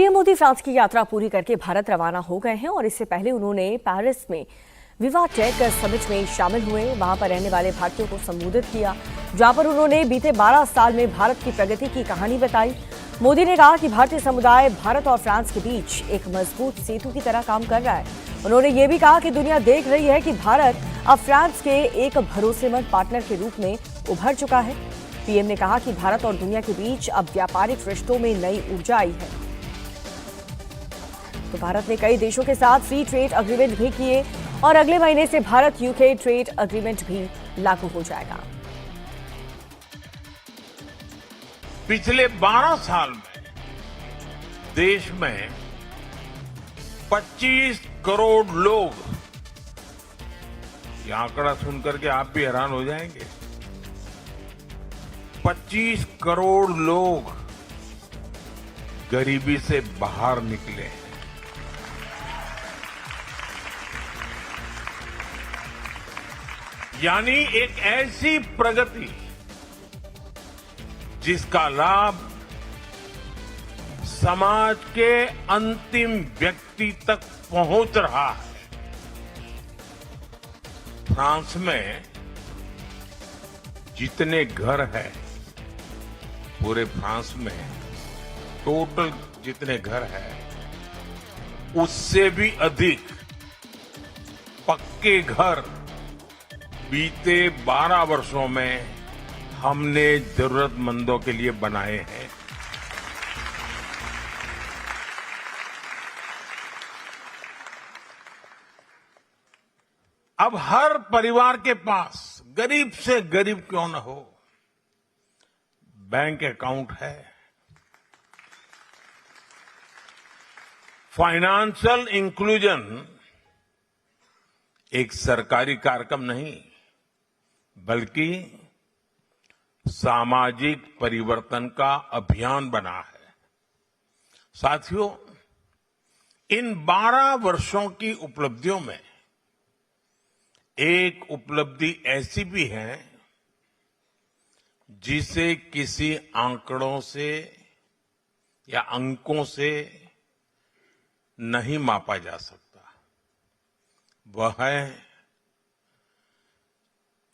PM Modi France की यात्रा पूरी करके भारत रवाना हो गए हैं और इससे पहले उन्होंने पेरिस में विवा टेक समिट में शामिल हुए। वहां पर रहने वाले भारतीयों को संबोधित किया, जहां पर उन्होंने बीते 12 साल में भारत की प्रगति की कहानी बताई। मोदी ने कहा कि भारतीय समुदाय भारत और फ्रांस के बीच एक मजबूत सेतु की तरह काम कर रहा है। उन्होंने ये भी कहा कि दुनिया देख रही है कि भारत अब फ्रांस के एक भरोसेमंद पार्टनर के रूप में उभर चुका है। पीएम ने कहा कि भारत और दुनिया के बीच अब व्यापारिक रिश्तों में नई ऊर्जा आई है। तो भारत ने कई देशों के साथ फ्री ट्रेड एग्रीमेंट भी किए और अगले महीने से भारत यूके ट्रेड एग्रीमेंट भी लागू हो जाएगा। पिछले 12 साल में देश में 25 करोड़ लोग, ये आंकड़ा सुनकर के आप भी हैरान हो जाएंगे, 25 करोड़ लोग गरीबी से बाहर निकले हैं। यानी एक ऐसी प्रगति जिसका लाभ समाज के अंतिम व्यक्ति तक पहुंच रहा है। फ्रांस में जितने घर हैं, पूरे फ्रांस में टोटल जितने घर हैं, उससे भी अधिक पक्के घर बीते 12 वर्षों में हमने जरूरतमंदों के लिए बनाए हैं। अब हर परिवार के पास, गरीब से गरीब क्यों न हो, बैंक अकाउंट है। फाइनेंशियल इंक्लूजन एक सरकारी कार्यक्रम नहीं, बल्कि सामाजिक परिवर्तन का अभियान बना है। साथियों, इन 12 वर्षों की उपलब्धियों में एक उपलब्धि ऐसी भी है जिसे किसी आंकड़ों से या अंकों से नहीं मापा जा सकता। वह है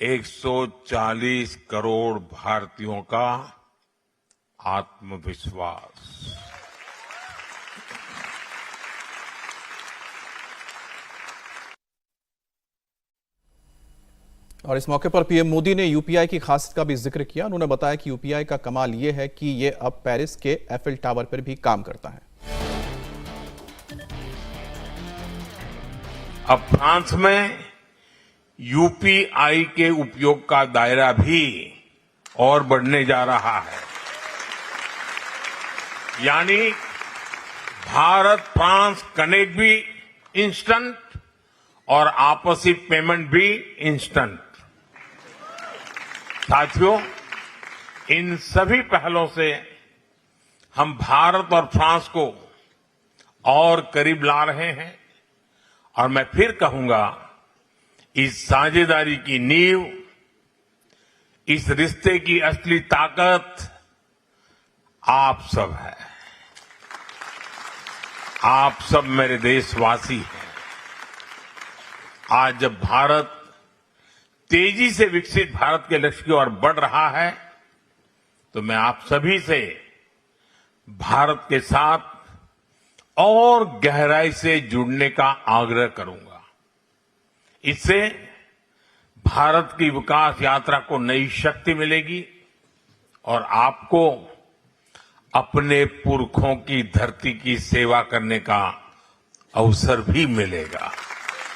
140 करोड़ भारतीयों का आत्मविश्वास। और इस मौके पर पीएम मोदी ने यूपीआई की खासियत का भी जिक्र किया। उन्होंने बताया कि यूपीआई का कमाल ये है कि ये अब पेरिस के एफिल टावर पर भी काम करता है। अब फ्रांस में यूपीआई के उपयोग का दायरा भी और बढ़ने जा रहा है। यानी भारत फ्रांस कनेक्ट भी इंस्टेंट और आपसी पेमेंट भी इंस्टेंट। साथियों, इन सभी पहलों से हम भारत और फ्रांस को और करीब ला रहे हैं और मैं फिर कहूंगा, इस साझेदारी की नींव, इस रिश्ते की असली ताकत आप सब है। आप सब मेरे देशवासी हैं। आज जब भारत तेजी से विकसित भारत के लक्ष्य की ओर बढ़ रहा है, तो मैं आप सभी से भारत के साथ और गहराई से जुड़ने का आग्रह करूंगा। इससे भारत की विकास यात्रा को नई शक्ति मिलेगी और आपको अपने पुरखों की धरती की सेवा करने का अवसर भी मिलेगा।